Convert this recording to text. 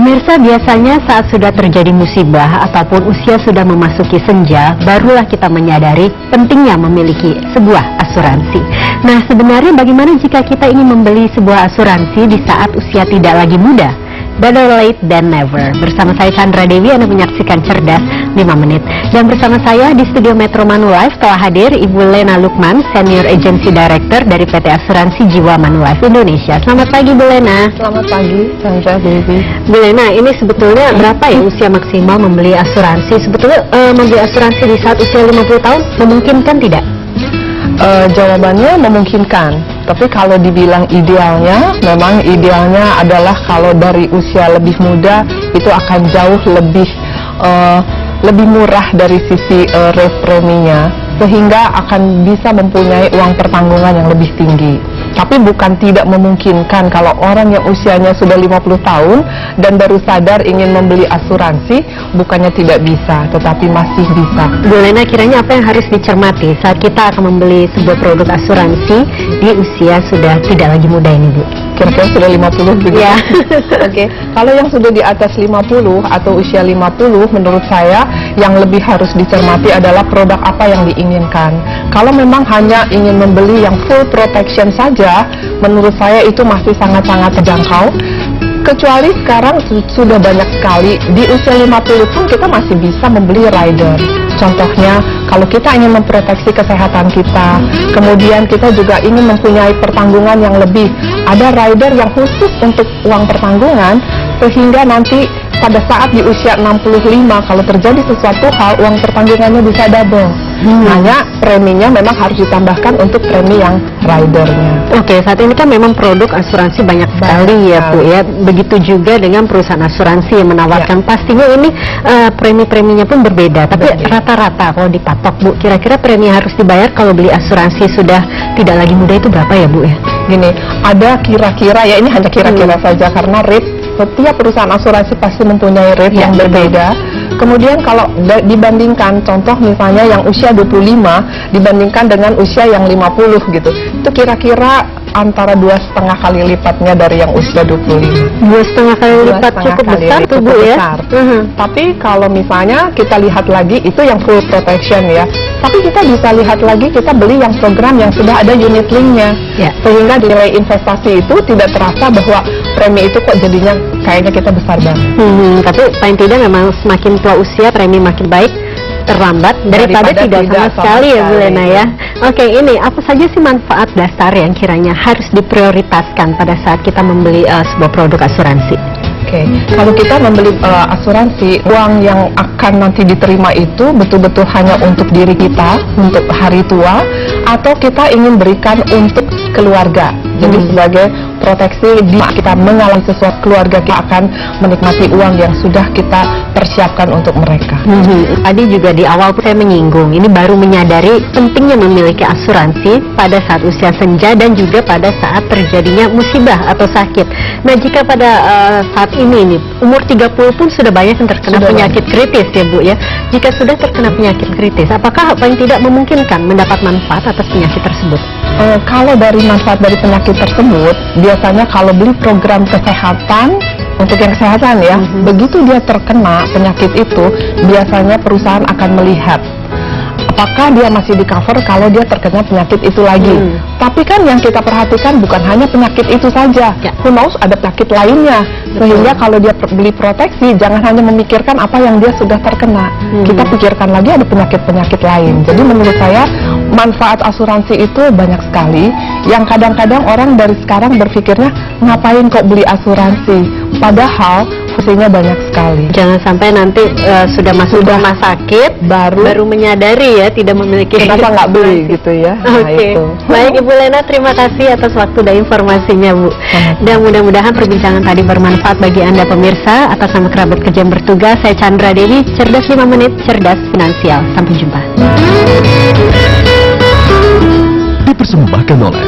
Pemirsa, biasanya saat sudah terjadi musibah ataupun usia sudah memasuki senja, barulah kita menyadari pentingnya memiliki sebuah asuransi. Nah, sebenarnya bagaimana jika kita ingin membeli sebuah asuransi di saat usia tidak lagi muda? Better late than never. Bersama saya Chandra Dewi, Anda menyaksikan Cerdas 5 Menit. Dan bersama saya di studio Metro Manulife telah hadir Ibu Lena Lukman, Senior Agency Director dari PT Asuransi Jiwa Manulife Indonesia. Selamat pagi, Bu Lena. Selamat pagi, Chandra Dewi. Bu Lena, ini sebetulnya berapa ya usia maksimal membeli asuransi? Sebetulnya membeli asuransi di saat usia 50 tahun memungkinkan tidak? Jawabannya memungkinkan, tapi kalau dibilang idealnya, memang idealnya adalah kalau dari usia lebih muda itu akan jauh lebih murah dari sisi rate preminya, sehingga akan bisa mempunyai uang pertanggungan yang lebih tinggi. Tapi bukan tidak memungkinkan kalau orang yang usianya sudah 50 tahun dan baru sadar ingin membeli asuransi, bukannya tidak bisa, tetapi masih bisa. Bu Lena, kiranya apa yang harus dicermati saat kita akan membeli sebuah produk asuransi di usia sudah tidak lagi muda ini, Bu? Kira-kira sudah 50 begitu? Ya. Oke. Kalau yang sudah di atas 50 atau usia 50, menurut saya yang lebih harus dicermati adalah produk apa yang diinginkan. Kalau memang hanya ingin membeli yang full protection saja, menurut saya itu masih sangat-sangat terjangkau. Kecuali sekarang sudah banyak sekali, di usia 50 pun kita masih bisa membeli rider. Contohnya, kalau kita ingin memproteksi kesehatan kita, kemudian kita juga ingin mempunyai pertanggungan yang lebih, ada rider yang khusus untuk uang pertanggungan, sehingga nanti pada saat di usia 65, kalau terjadi sesuatu hal, uang pertanggungannya bisa double. Hanya preminya memang harus ditambahkan untuk premi yang ridernya. Oke, saat ini kan memang produk asuransi banyak sekali ya, Bu ya. Begitu juga dengan perusahaan asuransi yang menawarkan. Pastinya ini premi-preminya pun berbeda. Tapi rata-rata kalau dipatok, Bu, kira-kira premi yang harus dibayar kalau beli asuransi sudah tidak lagi muda itu berapa ya, Bu ya? Gini, ada kira-kira ya, ini hanya kira-kira saja karena rate setiap perusahaan asuransi pasti mempunyai rate yang berbeda. Kemudian kalau dibandingkan, contoh misalnya yang usia 25 dibandingkan dengan usia yang 50 gitu, itu kira-kira antara 2,5 kali lipatnya dari yang usia 25. 2,5 kali lipat cukup besar tuh, Bu ya. Tapi kalau misalnya kita lihat lagi, itu yang full protection ya. Tapi kita bisa lihat lagi, kita beli yang program yang sudah ada unit linknya, sehingga nilai investasi itu tidak terasa bahwa premi itu kok jadinya kayaknya kita besar banget. Tapi paling tidak memang semakin tua usia premi makin baik, terlambat daripada tidak sama sekali ya, Bu Lena ya. Oke, ini apa saja sih manfaat dasar yang kiranya harus diprioritaskan pada saat kita membeli sebuah produk asuransi? Oke, kalau kita membeli asuransi, uang yang akan nanti diterima itu betul-betul hanya untuk diri kita, untuk hari tua, atau kita ingin berikan untuk keluarga. Jadi sebagai proteksi di kita mengalami sesuatu, keluarga kita akan menikmati uang yang sudah kita persiapkan untuk mereka. Tadi juga di awal saya menyinggung, ini baru menyadari pentingnya memiliki asuransi pada saat usia senja dan juga pada saat terjadinya musibah atau sakit. Nah, jika pada saat ini nih, umur 30 pun sudah banyak yang terkena penyakit kritis ya, Bu ya. Jika sudah terkena penyakit kritis, apakah paling tidak memungkinkan mendapat manfaat atas penyakit tersebut? Kalau dari manfaat dari penyakit tersebut, biasanya kalau beli program kesehatan, untuk yang kesehatan ya, begitu dia terkena penyakit itu, biasanya perusahaan akan melihat apakah dia masih di cover kalau dia terkena penyakit itu lagi. Tapi kan yang kita perhatikan bukan hanya penyakit itu saja, who knows ada penyakit lainnya. Sehingga kalau dia beli proteksi, jangan hanya memikirkan apa yang dia sudah terkena, kita pikirkan lagi ada penyakit-penyakit lain. Jadi menurut saya manfaat asuransi itu banyak sekali, yang kadang-kadang orang dari sekarang berpikirnya ngapain kok beli asuransi, padahal fungsinya banyak sekali. Jangan sampai nanti sudah masuk rumah sakit baru menyadari ya tidak memiliki. Kenapa nggak beli gitu ya? Oke. Baik, Ibu Lena, terima kasih atas waktu dan informasinya, Bu. Dan mudah-mudahan perbincangan tadi bermanfaat bagi Anda pemirsa. Atas nama kerabat kerja yang bertugas, saya Chandra Dewi, Cerdas 5 Menit, Cerdas Finansial. Sampai jumpa. Dipersembahkan oleh